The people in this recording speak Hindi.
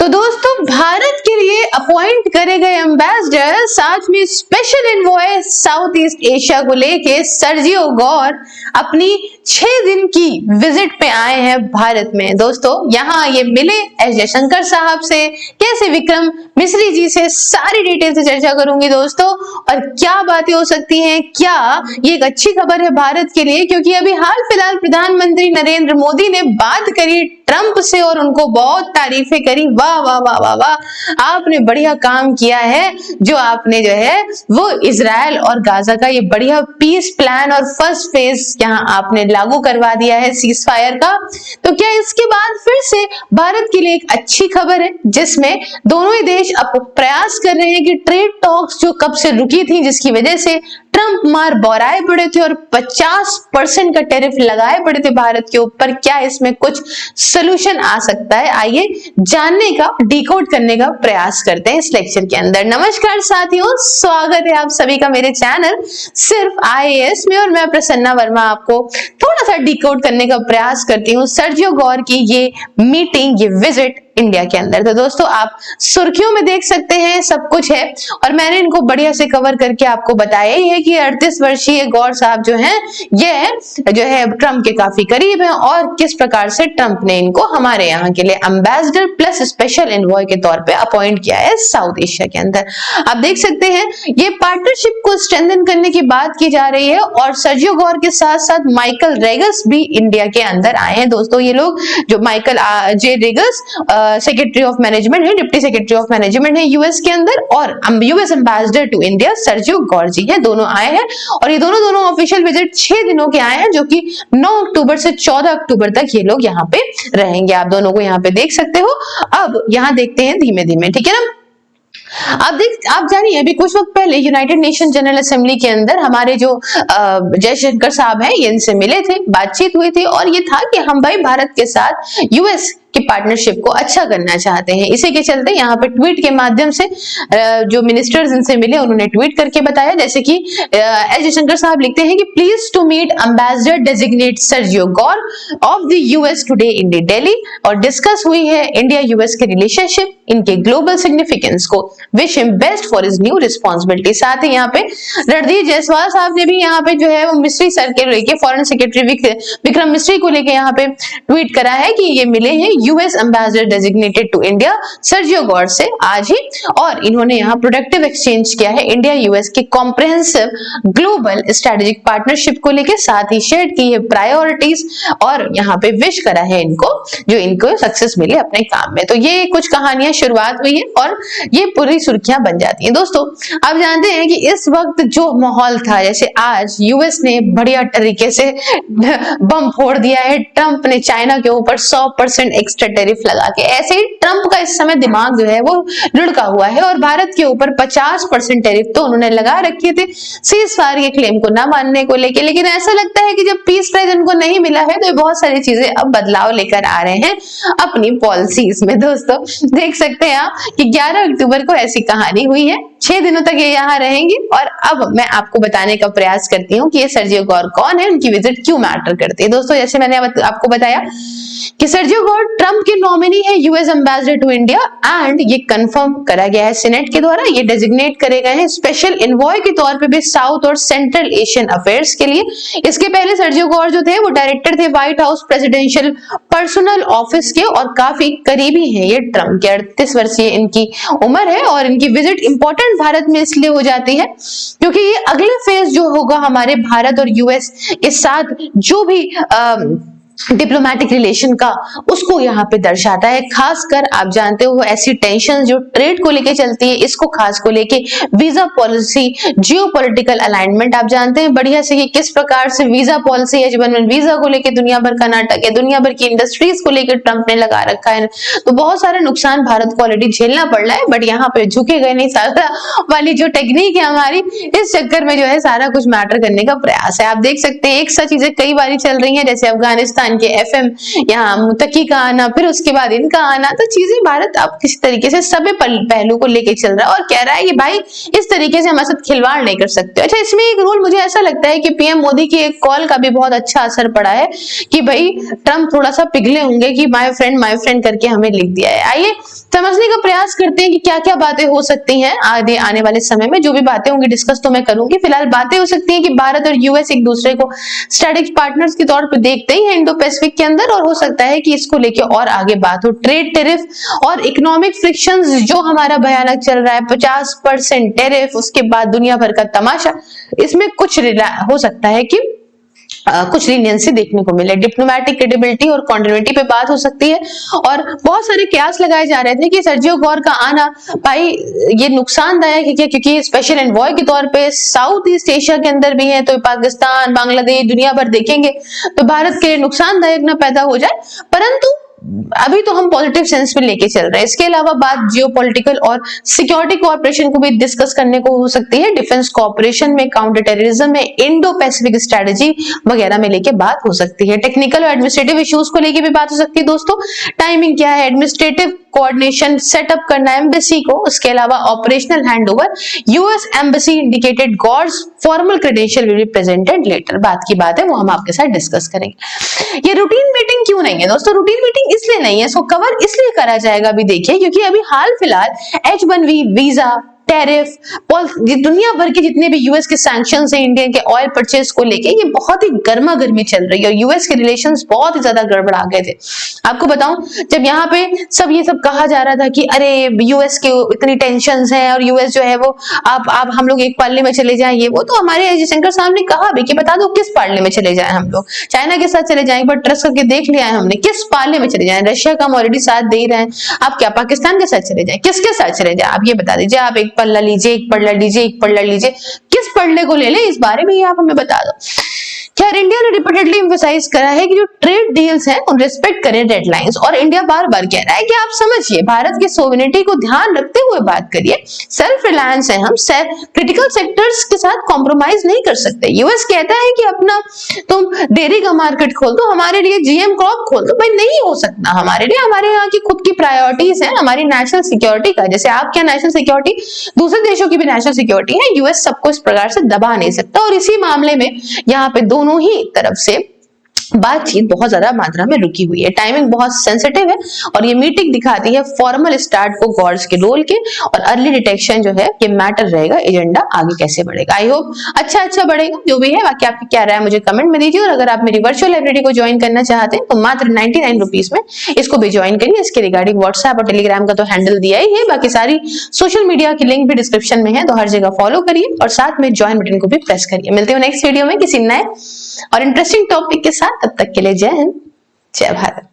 तो दोस्तों, भारत के लिए अपॉइंट करे गए एम्बेसडर, साथ में special envoy south east Asia को लेके सर्जियो गौर अपनी 6 दिन की विजिट पे आए हैं भारत में। दोस्तों, यहाँ ये मिले एस जयशंकर साहब से, कैसे विक्रम मिश्री जी से, सारी डिटेल से चर्चा करूंगी दोस्तों। और क्या बातें हो सकती हैं, क्या ये एक अच्छी खबर है भारत के लिए, क्योंकि अभी हाल फिलहाल प्रधानमंत्री नरेंद्र मोदी ने बात करी ट्रंप से और उनको बहुत तारीफें करी। वाह वाह वाह वाह वाह, आपने बढ़िया काम किया है, जो आपने जो है वो इजराइल और गाजा का ये बढ़िया पीस प्लान और फर्स्ट फेज यहाँ आपने लागू करवा दिया है सीज फायर का। तो क्या इसके बाद फिर से भारत के लिए एक अच्छी खबर है, जिसमें दोनों ही देश अब प्रयास कर रहे हैं कि ट्रेड टॉक्स जो कब से रुकी थी, जिसकी वजह से ट्रंप मार बौराए पड़े थे और 50% का टैरिफ लगाए पड़े थे भारत के ऊपर, क्या इसमें कुछ सोल्यूशन आ सकता है? आइए जानने का, डिकोड करने का प्रयास करते हैं इस लेक्चर के अंदर। नमस्कार साथियों, स्वागत है आप सभी का मेरे चैनल सिर्फ IAS में, और मैं प्रसन्ना वर्मा आपको थोड़ा सा डिकोड करने का प्रयास करती हूँ सर्जियो गौर की ये मीटिंग, ये विजिट इंडिया के अंदर। तो दोस्तों, आप सुर्खियों में देख सकते हैं सब कुछ है, और मैंने इनको बढ़िया से कवर करके आपको बताया ही है कि 38 वर्षीय गौर साहब जो हैं, ये जो है ट्रंप के काफी करीब हैं, और किस प्रकार से ट्रंप ने इनको हमारे यहाँ के लिए एम्बेसडर प्लस स्पेशल एनवॉय के तौर पे अपॉइंट किया है साउथ एशिया के अंदर। आप देख सकते हैं ये पार्टनरशिप को स्ट्रेंथन करने की बात की जा रही है, और सर्जियो गौर के साथ साथ माइकल रेगस भी इंडिया के अंदर आए हैं। दोस्तों, ये लोग जो Michael J Rigas secretary of management है, डिप्टी सेक्रेटरी ऑफ मैनेजमेंट है यूएस के अंदर, और US ambassador to India Sergio Gor ji है, दोनों आए हैं। और ये दोनों ऑफिशियल विजिट 6 दिनों के आए हैं, जो कि 9 अक्टूबर से 14 अक्टूबर तक ये लोग यहाँ पे रहेंगे। आप दोनों को यहाँ पे देख सकते हो। अब यहाँ देखते हैं धीमे धीमे, ठीक है ना। आप जानिए, अभी कुछ वक्त पहले यूनाइटेड नेशन जनरल असेंबली के अंदर हमारे जो जयशंकर साहब हैं, ये इनसे मिले थे, बातचीत हुई थी, और ये था कि हम भाई भारत के साथ यूएस की पार्टनरशिप को अच्छा करना चाहते हैं। इसी के चलते यहाँ पे ट्वीट के माध्यम से जो मिनिस्टर्स इनसे मिले, उन्होंने ट्वीट करके बताया, जैसे कि एस जयशंकर साहब लिखते हैं कि please to meet ambassador designate Sergio Gor of the US today in Delhi, और डिस्कस हुई है इंडिया यूएस के रिलेशनशिप, इनके ग्लोबल सिग्निफिकेंस को, wish him best for his new responsibility. साथ ही यहाँ पे रणदीप जायसवाल साहब ने भी यहाँ पे जो है वो मिस्री सर के लेके, फॉरेन सेक्रेटरी विक्रम मिश्री को लेके यहाँ पे ट्वीट करा है कि ये मिले हैं US ambassador designated to India Sergio Gor से आज ही, और इन्होंने यहाँ प्रोडक्टिव एक्सचेंज किया है इंडिया यूएस के कॉम्प्रिहेंसिव ग्लोबल स्ट्रेटेजिक पार्टनरशिप को लेके, साथ ही शेयर की है प्रायोरिटीज, और यहाँ पे विश करा है इनको, जो इनको सक्सेस मिले अपने काम में। तो ये कुछ कहानियां शुरुआत हुई है, और ये पूरी सुर्खियां बन जाती हैं। दोस्तों, आप जानते हैं कि इस वक्त जो माहौल था, जैसे आज यूएस ने बढ़िया तरीके से बम फोड़ दिया है, ट्रंप ने चाइना के ऊपर 100% एक्स्ट्रा टैरिफ लगा के, ऐसे ही ट्रंप का इस समय दिमाग जो है वो लुढ़का हुआ है, और भारत के ऊपर 50% टैरिफ तो उन्होंने लगा रखे थे सीज फायर के क्लेम को ना मानने को लेके। लेकिन ऐसा लगता है कि जब पीस प्राइज उनको नहीं मिला है, तो बहुत सारी चीजें अब बदलाव लेकर आ रहे हैं अपनी पॉलिसीज में। दोस्तों, देख सकते हैं आप कि 11 अक्टूबर को ऐसी कहानी हुई है, 6 दिनों तक ये यहाँ रहेंगी, और अब मैं आपको बताने का प्रयास करती हूँ कि ये सर्जियो गौर कौन है, उनकी विजिट क्यों मैटर करती है। दोस्तों, जैसे मैंने आपको बताया कि सर्जियो गौर ट्रंप के नॉमिनी है US ambassador to India, and ये कंफर्म करा गया है सेनेट के द्वारा, ये डेजिग्नेट करे गए हैं स्पेशल एनवॉय के तौर पे भी साउथ और सेंट्रल एशियन अफेयर्स के लिए। इसके पहले सर्जियो गौर जो थे वो डायरेक्टर थे white house presidential personal office के, और काफी करीबी है ये ट्रंप के। 38 वर्षीय इनकी उम्र है, और इनकी विजिट इंपॉर्टेंट भारत में इसलिए हो जाती है क्योंकि ये अगले फेज जो होगा हमारे भारत और यूएस के साथ, जो भी डिप्लोमेटिक रिलेशन का, उसको यहाँ पे दर्शाता है। खासकर आप जानते हो ऐसी टेंशन जो ट्रेड को लेके चलती है, इसको खास को लेके वीजा पॉलिसी, जियोपॉलिटिकल अलाइनमेंट, आप जानते हैं बढ़िया से कि किस प्रकार से वीजा पॉलिसी H1B वीजा को लेके दुनिया भर का नाटक है, दुनिया भर की इंडस्ट्रीज को लेकर ट्रंप ने लगा रखा है, तो बहुत सारे नुकसान भारत को ऑलरेडी झेलना पड़ रहा है। बट यहाँ पे झुके गए नहीं, सारा वाली जो टेक्निक है हमारी, इस चक्कर में जो है सारा कुछ मैटर करने का प्रयास है। आप देख सकते हैं एक सा चीजें कई बार चल रही है, जैसे अफगानिस्तान पाकिस्तान के FM, यहाँ मुत्तकी का आना, फिर उसके बाद इनका आना, तो चीजें भारत अब किसी तरीके से सभी पहलू को लेके चल रहा है और कह रहा है कि भाई इस तरीके से हमारे साथ खिलवाड़ नहीं कर सकते। अच्छा, इसमें एक रूल मुझे ऐसा लगता है कि पीएम मोदी की एक कॉल का भी बहुत अच्छा असर पड़ा है कि भाई ट्रंप थोड़ा सा पिघले होंगे कि माय फ्रेंड करके हमें लिख दिया है। आइए समझने का प्रयास करते हैं कि क्या क्या बातें हो सकती हैं आने वाले समय में। जो भी बातें होंगी डिस्कस तो मैं करूंगी। फिलहाल बातें हो सकती है कि भारत और यूएस एक दूसरे को स्ट्रेटेजिक पार्टनर्स के तौर पर देखते ही हैं इंडो पैसिफिक के अंदर, और हो सकता है कि इसको लेके और आगे बात हो। ट्रेड टेरिफ और इकोनॉमिक फ्रिक्शंस जो हमारा भयानक चल रहा है, 50% टेरिफ, उसके बाद दुनिया भर का तमाशा, इसमें कुछ हो सकता है कि कुछ लीनियंसी देखने को मिले। डिप्लोमेटिक क्रेडिबिलिटी और कॉन्टिन्यूटी पे बात हो सकती है और बहुत सारे कयास लगाए जा रहे थे कि सर्जियो गौर का आना भाई ये नुकसानदायक है क्योंकि स्पेशल एनवॉय के तौर पे साउथ ईस्ट एशिया के अंदर भी है, तो पाकिस्तान, बांग्लादेश, दुनिया भर देखेंगे तो भारत के लिए नुकसानदायक ना पैदा हो जाए। परंतु अभी तो हम पॉजिटिव सेंस में लेके चल रहे हैं। इसके अलावा बात जियोपॉलिटिकल और सिक्योरिटी कोऑपरेशन को भी डिस्कस करने को हो सकती है। डिफेंस कोऑपरेशन में, काउंटर टेररिज्म में, इंडो पैसिफिक स्ट्रेटजी वगैरह में लेके बात हो सकती है। टेक्निकल और एडमिनिस्ट्रेटिव इश्यूज को लेके भी बात हो सकती है। दोस्तों, टाइमिंग क्या है, एडमिनिस्ट्रेटिव कोऑर्डिनेशन सेटअप करना एम्बेसी को, उसके अलावा operational handover, US embassy indicated gods formal credential will be presented later. बात की बात है वो हम आपके साथ डिस्कस करेंगे। ये रूटीन मीटिंग क्यों नहीं है दोस्तों? रूटीन मीटिंग इसलिए नहीं है, इसको कवर इसलिए करा जाएगा अभी देखिए क्योंकि अभी हाल फिलहाल H1B वीजा, टैरिफ, दुनिया भर के जितने भी यूएस के सैंक्शंस हैं इंडिया के ऑयल परचेज को लेके, ये बहुत ही गर्मा गर्मी चल रही है और यूएस के रिलेशंस बहुत ही ज्यादा गड़बड़ा गए थे। आपको बताऊं, जब यहाँ पे ये सब कहा जा रहा था कि अरे यूएस के इतनी टेंशंस हैं और यूएस जो है वो आप हम लोग एक पार्ले में चले जाएं, ये वो, तो हमारे जयशंकर साहब ने कहा भी कि बता दो किस पार्ले में चले जाएं हम लोग। चाइना के साथ चले जाएं, एक बार ट्रस्ट करके देख लिया है हमने, किस पार्ले में चले जाएं? रशिया का हम ऑलरेडी साथ दे ही रहे हैं, आप क्या पाकिस्तान के साथ चले जाएं? किसके साथ चले जाएं? आप ये बता दीजिए। आप एक पल्ला लीजिए, एक पल्ला लीजिए, एक पल्ला लीजिए, किस पल्ले को ले ले, इस बारे में ही आप हमें बता दो। खैर, इंडिया ने रिपीटेडली एम्फसाइज करा है कि जो ट्रेड डील्स हैं उन रिस्पेक्ट करें डेडलाइंस, और इंडिया बार बार कह रहा है कि आप समझिए, भारत की सोवरेनिटी को ध्यान रखते हुए बात करिए। सेल्फ रिलायंस है हम, क्रिटिकल सेक्टर्स के साथ कॉम्प्रोमाइज नहीं कर सकते। यूएस कहता है कि अपना तुम डेयरी का मार्केट खोल दो, हमारे लिए जीएम क्रॉप खोल दो, भाई नहीं हो सकता हमारे लिए। हमारे यहाँ की खुद की प्रायोरिटीज है, हमारी नेशनल सिक्योरिटी का, जैसे आपके नेशनल सिक्योरिटी दूसरे देशों की भी नेशनल सिक्योरिटी है, यूएस सबको इस प्रकार से दबा नहीं सकता। और इसी मामले में यहाँ पे दोनों ही तरफ से बातचीत बहुत ज्यादा मात्रा में रुकी हुई है। टाइमिंग बहुत सेंसिटिव है और ये मीटिंग दिखाती है फॉर्मल स्टार्ट को गॉड्स के रोल के, और अर्ली डिटेक्शन जो है ये मैटर रहेगा, एजेंडा आगे कैसे बढ़ेगा। आई होप अच्छा बढ़ेगा, जो भी है। बाकी आपकी क्या राय है मुझे कमेंट में दीजिए, और अगर आप मेरी वर्चुअल लाइब्रेरी को ज्वाइन करना चाहते हैं तो मात्र 99 रुपीज में इसको भी ज्वाइन करिए। इसके रिगार्डिंग व्हाट्सएप और टेलीग्राम का तो हैंडल दिया ही है, बाकी सारी सोशल मीडिया की लिंक भी डिस्क्रिप्शन में है, तो हर जगह फॉलो करिए और साथ में ज्वाइन बटन को भी प्रेस करिए। मिलते हैं नेक्स्ट वीडियो में किसी नए और इंटरेस्टिंग टॉपिक के साथ। तब तक के लिए जय हिंद, जय भारत।